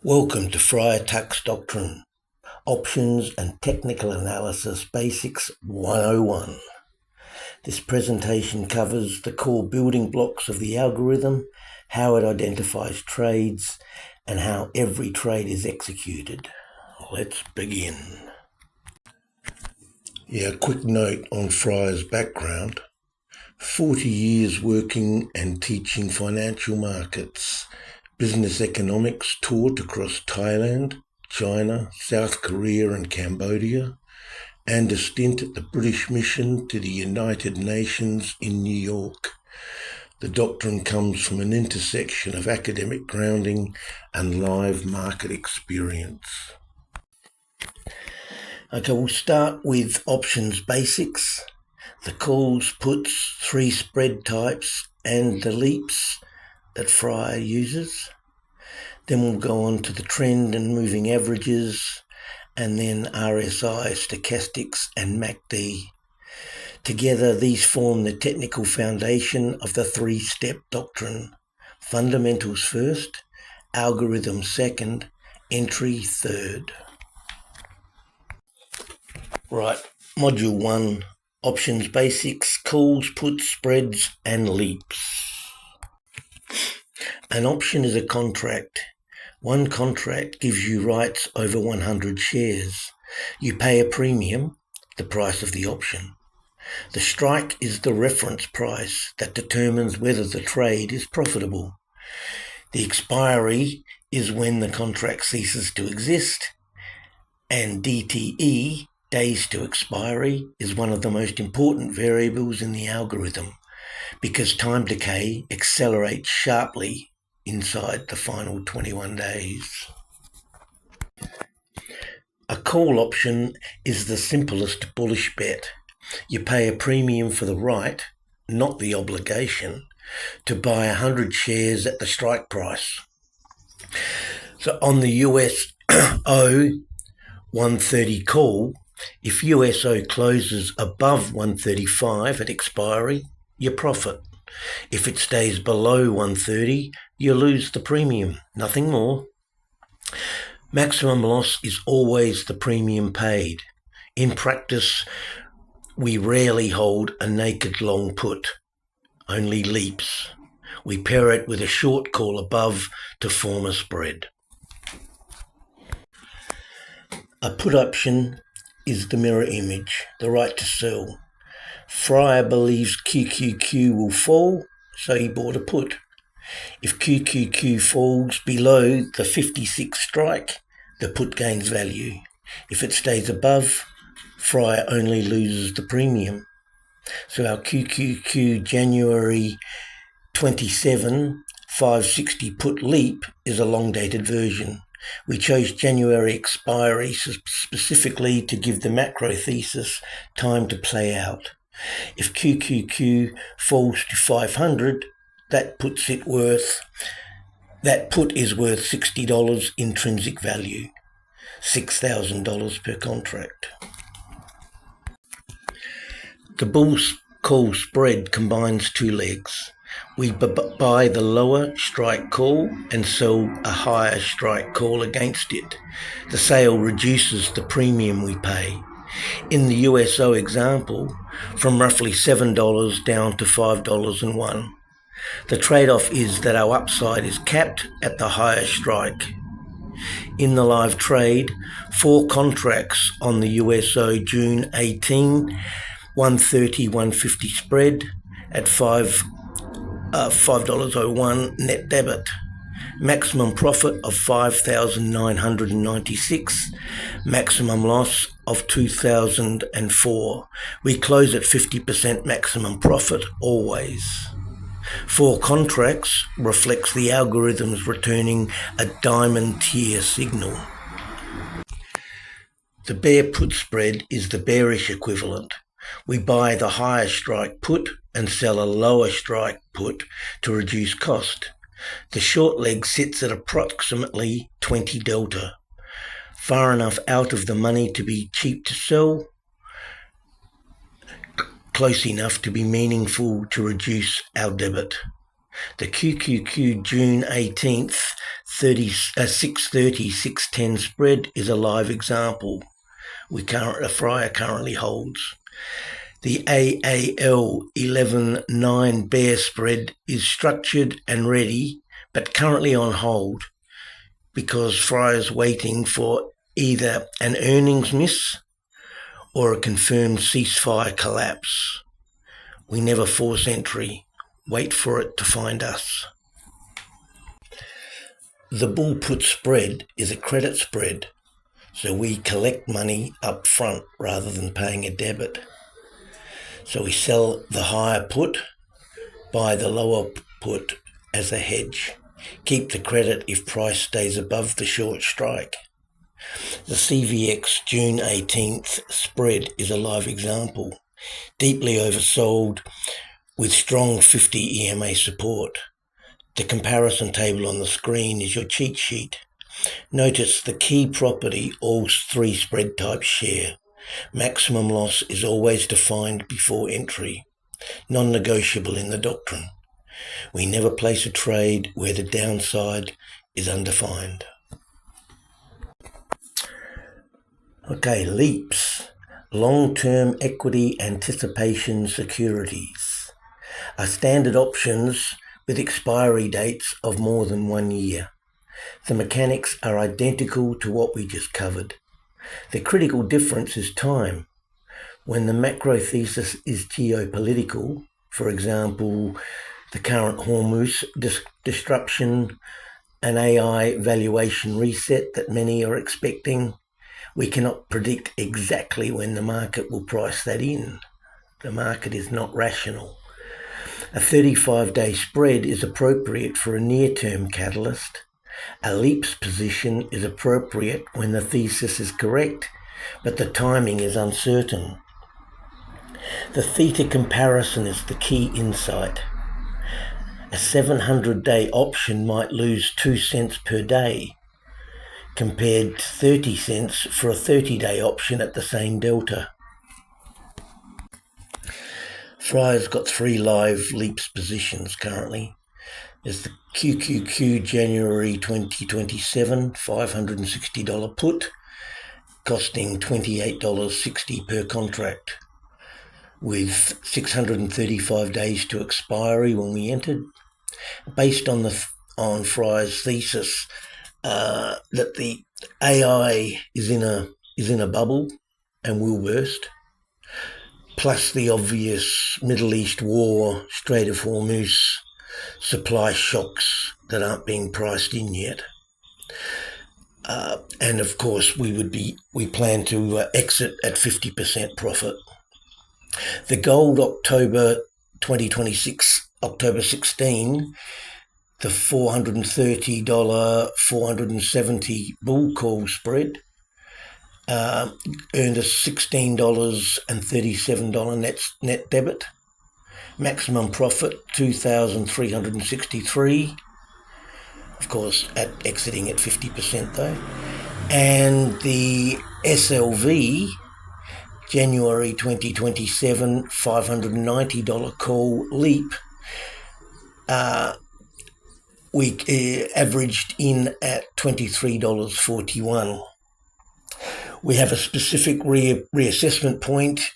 Welcome to Friar Doctrine, Options and Technical Analysis Basics 101. This presentation covers the core building blocks of the algorithm, how it identifies trades, and how every trade is executed. Let's begin. A quick note on Friar's background. 40 years working and teaching financial markets, business economics taught across Thailand, China, South Korea and Cambodia, and a stint at the British Mission to the United Nations in New York. The doctrine comes from an intersection of academic grounding and live market experience. Okay, we'll start with options basics. The calls, puts, three spread types, and the leaps that Friar uses. Then we'll go on to the trend and moving averages, and then RSI, stochastics, and MACD. Together, these form the technical foundation of the three-step doctrine. Fundamentals first, algorithm second, entry third. Right, Module 1. Options basics, calls, puts, spreads, and leaps. An option is a contract. One contract gives you rights over 100 shares. You pay a premium, the price of the option. The strike is the reference price that determines whether the trade is profitable. The expiry is when the contract ceases to exist, and DTE, days to expiry, is one of the most important variables in the algorithm because time decay accelerates sharply inside the final 21 days. A call option is the simplest bullish bet. You pay a premium for the right, not the obligation, to buy 100 shares at the strike price. So on the USO 130 call, if USO closes above 135 at expiry, you profit. If it stays below 130, you lose the premium, nothing more. Maximum loss is always the premium paid. In practice, we rarely hold a naked long put, only leaps. We pair it with a short call above to form a spread. A put option is the mirror image, the right to sell. Friar believes QQQ will fall, so he bought a put. If QQQ falls below the 56 strike, the put gains value. If it stays above, Friar only loses the premium. So our QQQ January 27 560 put leap is a long-dated version. We chose January expiry specifically to give the macro thesis time to play out. If QQQ falls to 500, that put is worth $60 intrinsic value, $6,000 per contract. The bull call spread combines two legs. We buy the lower strike call and sell a higher strike call against it. The sale reduces the premium we pay. In the USO example, from roughly $7 down to $5.01. The trade-off is that our upside is capped at the higher strike. In the live trade, 4 contracts on the USO June 18, 130, 150 spread at $5.01 net debit. Maximum profit of $5,996, maximum loss of $2,004. We close at 50% maximum profit always. 4 contracts reflects the algorithms returning a diamond tier signal. The bear put spread is the bearish equivalent. We buy the higher strike put and sell a lower strike put to reduce cost. The short leg sits at approximately 20 delta, far enough out of the money to be cheap to sell, close enough to be meaningful to reduce our debit. The QQQ June 18th 630 610 spread is a live example. Friar currently holds. The AAL 11.9 bear spread is structured and ready, but currently on hold because Friar's waiting for either an earnings miss or a confirmed ceasefire collapse. We never force entry. Wait for it to find us. The bull put spread is a credit spread, so we collect money up front rather than paying a debit. So we sell the higher put, buy the lower put as a hedge. Keep the credit if price stays above the short strike. The CVX June 18th spread is a live example. Deeply oversold with strong 50 EMA support. The comparison table on the screen is your cheat sheet. Notice the key property all three spread types share. Maximum loss is always defined before entry. Non-negotiable in the doctrine. We never place a trade where the downside is undefined. Okay, LEAPs, long-term equity anticipation securities, are standard options with expiry dates of more than 1 year. The mechanics are identical to what we just covered. The critical difference is time. When the macro thesis is geopolitical, for example, the current Hormuz disruption, an AI valuation reset that many are expecting, we cannot predict exactly when the market will price that in. The market is not rational. A 35-day spread is appropriate for a near-term catalyst. A LEAPS position is appropriate when the thesis is correct, but the timing is uncertain. The theta comparison is the key insight. A 700-day option might lose 2 cents per day, compared to 30 cents for a 30-day option at the same delta. Friar's got 3 live LEAPS positions currently. There's the QQQ January 2027 $560 put, costing $28.60 per contract, with 635 days to expiry when we entered, based on Friar's thesis that the AI is in a bubble and will burst, plus the obvious Middle East war, Strait of Hormuz, supply shocks that aren't being priced in yet. And of course, we plan to exit at 50% profit. The gold October 2026, October 16, the $430, 470 bull call spread earned a $16.37 net debit. Maximum profit $2,363. Of course, at exiting at 50% though. And the SLV January 2027 $590 call leap, we averaged in at $23.41. We have a specific reassessment point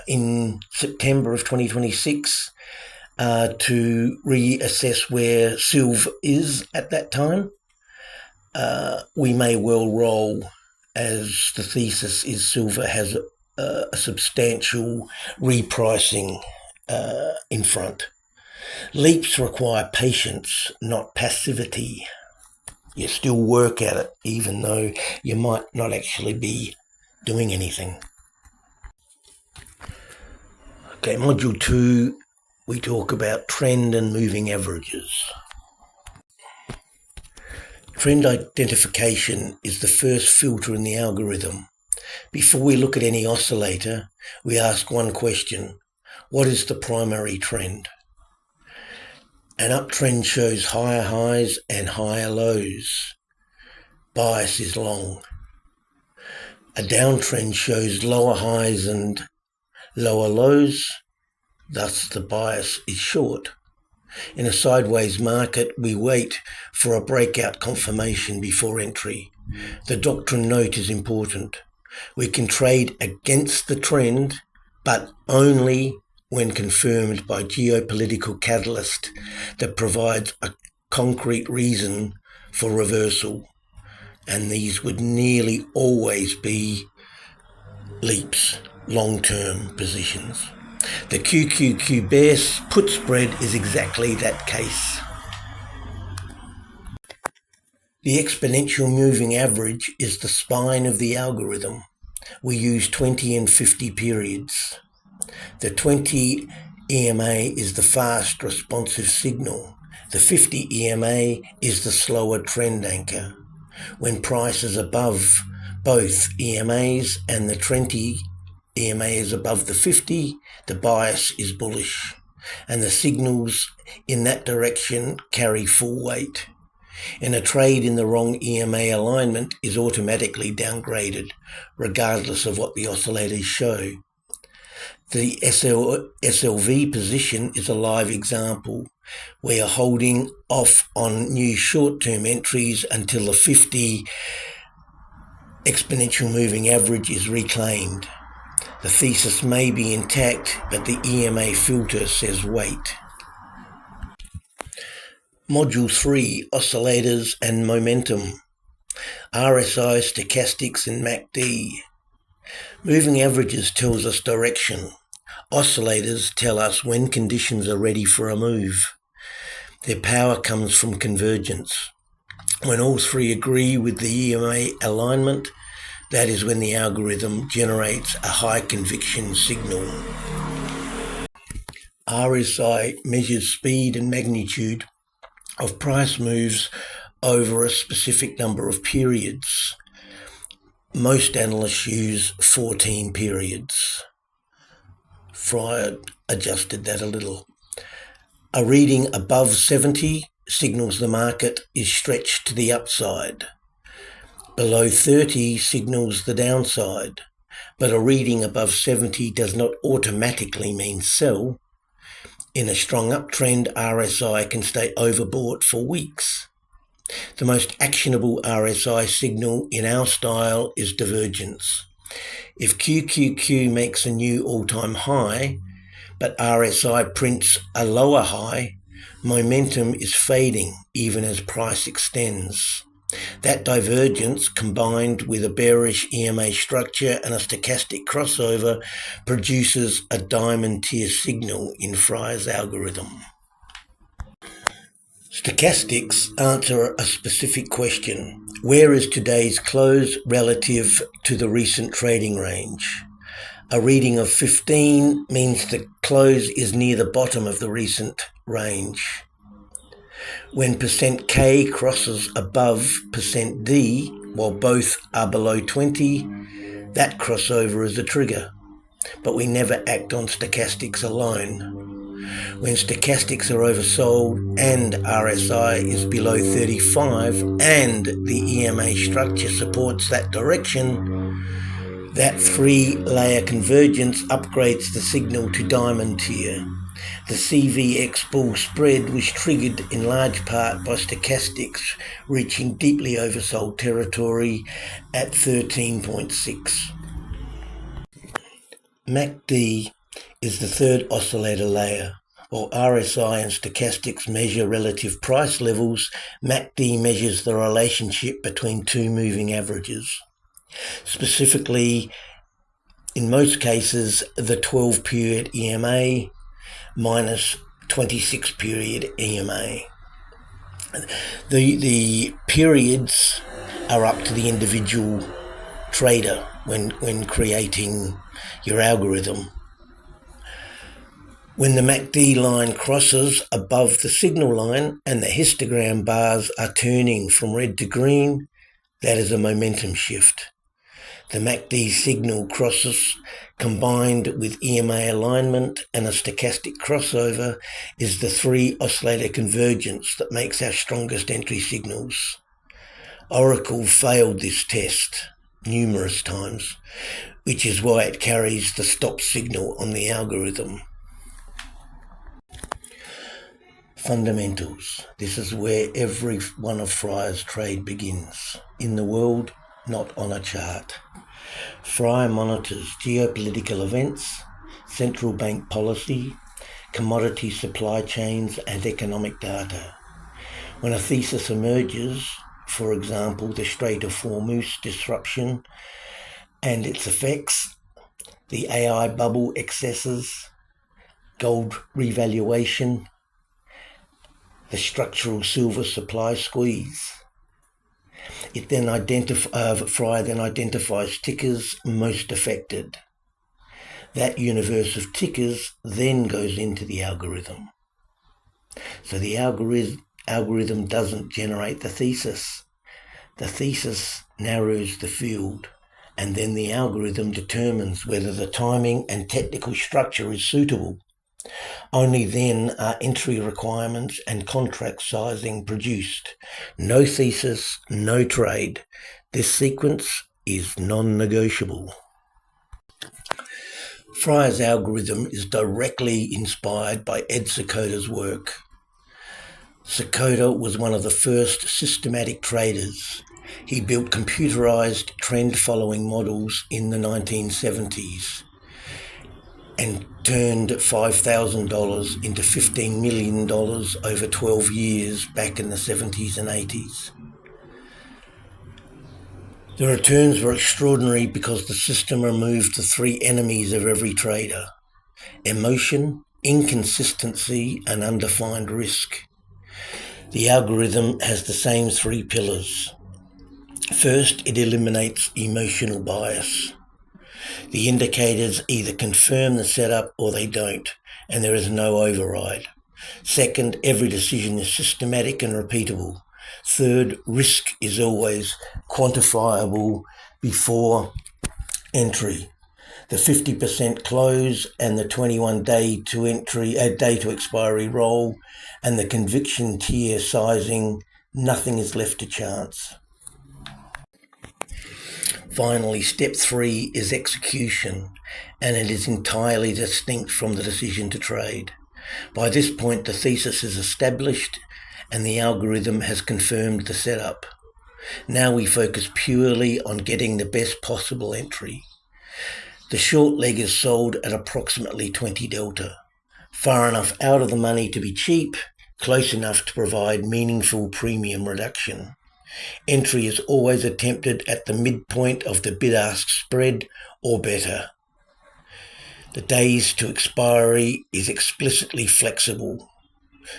in September of 2026 to reassess where silver is at that time. We may well roll, as the thesis is silver has a substantial repricing in front. Leaps require patience, not passivity. You still work at it, even though you might not actually be doing anything. Okay, Module 2, we talk about trend and moving averages. Trend identification is the first filter in the algorithm. Before we look at any oscillator, we ask one question: what is the primary trend? An uptrend shows higher highs and higher lows. Bias is long. A downtrend shows lower highs and lower lows, thus the bias is short. In a sideways market, we wait for a breakout confirmation before entry. The doctrine note is important. We can trade against the trend, but only when confirmed by geopolitical catalyst that provides a concrete reason for reversal. And these would nearly always be leaps, long-term positions. The QQQ bear put spread is exactly that case. The exponential moving average is the spine of the algorithm. We use 20 and 50 periods. The 20 EMA is the fast responsive signal. The 50 EMA is the slower trend anchor. When price is above both EMAs and the 20 EMA is above the 50, the bias is bullish, and the signals in that direction carry full weight. And a trade in the wrong EMA alignment is automatically downgraded, regardless of what the oscillators show. The SLV position is a live example. We are holding off on new short-term entries until the 50 exponential moving average is reclaimed. The thesis may be intact, but the EMA filter says wait. Module 3, Oscillators and Momentum. RSI, Stochastics and MACD. Moving averages tells us direction. Oscillators tell us when conditions are ready for a move. Their power comes from convergence. When all three agree with the EMA alignment, that is when the algorithm generates a high conviction signal. RSI measures speed and magnitude of price moves over a specific number of periods. Most analysts use 14 periods. Friar adjusted that a little. A reading above 70 signals the market is stretched to the upside. Below 30 signals the downside, but a reading above 70 does not automatically mean sell. In a strong uptrend, RSI can stay overbought for weeks. The most actionable RSI signal in our style is divergence. If QQQ makes a new all-time high, but RSI prints a lower high, momentum is fading even as price extends. That divergence, combined with a bearish EMA structure and a stochastic crossover, produces a diamond tier signal in Friar's algorithm. Stochastics answer a specific question. Where is today's close relative to the recent trading range? A reading of 15 means the close is near the bottom of the recent range. When %K crosses above %D, while both are below 20, that crossover is a trigger. But we never act on stochastics alone. When stochastics are oversold and RSI is below 35 and the EMA structure supports that direction, that three-layer convergence upgrades the signal to diamond tier. The CVX bull spread was triggered in large part by stochastics reaching deeply oversold territory at 13.6. MACD is the third oscillator layer. While RSI and stochastics measure relative price levels, MACD measures the relationship between two moving averages. Specifically, in most cases, the 12-period EMA minus 26-period EMA. The periods are up to the individual trader when creating your algorithm. When the MACD line crosses above the signal line and the histogram bars are turning from red to green, that is a momentum shift. The MACD signal crosses combined with EMA alignment and a stochastic crossover is the three oscillator convergence that makes our strongest entry signals. Oracle failed this test numerous times, which is why it carries the stop signal on the algorithm. Fundamentals. This is where every one of Friar's trade begins. In the world, not on a chart. Friar monitors geopolitical events, central bank policy, commodity supply chains and economic data. When a thesis emerges, for example, the Strait of Hormuz disruption and its effects, the AI bubble excesses, gold revaluation, the structural silver supply squeeze. Friar then identifies tickers most affected. That universe of tickers then goes into the algorithm. So the algorithm doesn't generate the thesis. The thesis narrows the field, and then the algorithm determines whether the timing and technical structure is suitable. Only then are entry requirements and contract sizing produced. No thesis, no trade. This sequence is non-negotiable. Friar's algorithm is directly inspired by Ed Sekoda's work. Sekoda was one of the first systematic traders. He built computerized trend-following models in the 1970s and turned $5,000 into $15 million over 12 years back in the 70s and 80s. The returns were extraordinary because the system removed the three enemies of every trader: emotion, inconsistency, and undefined risk. The algorithm has the same three pillars. First, it eliminates emotional bias. The indicators either confirm the setup or they don't, and there is no override. Second, every decision is systematic and repeatable. Third, risk is always quantifiable before entry. The 50% close and the 21-day to expiry roll and the conviction tier sizing, nothing is left to chance. Finally, step 3 is execution, and it is entirely distinct from the decision to trade. By this point, the thesis is established and the algorithm has confirmed the setup. Now we focus purely on getting the best possible entry. The short leg is sold at approximately 20 delta, far enough out of the money to be cheap, close enough to provide meaningful premium reduction. Entry is always attempted at the midpoint of the bid-ask spread or better. The days to expiry is explicitly flexible.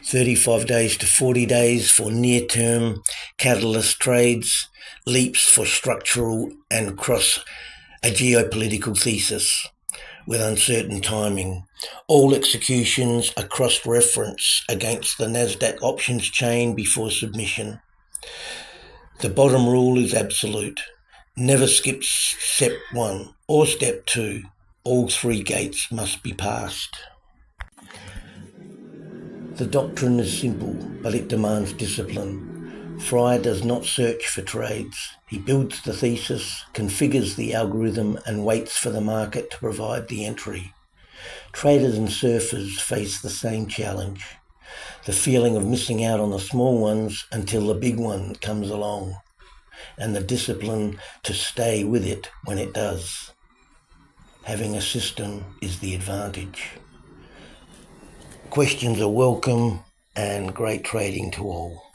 35 days to 40 days for near-term catalyst trades, leaps for structural and cross a geopolitical thesis with uncertain timing. All executions are cross-referenced against the NASDAQ options chain before submission. The bottom rule is absolute. Never skip step 1 or step 2. All 3 gates must be passed. The doctrine is simple, but it demands discipline. Friar does not search for trades. He builds the thesis, configures the algorithm, and waits for the market to provide the entry. Traders and surfers face the same challenge: the feeling of missing out on the small ones until the big one comes along, and the discipline to stay with it when it does. Having a system is the advantage. Questions are welcome, and great trading to all.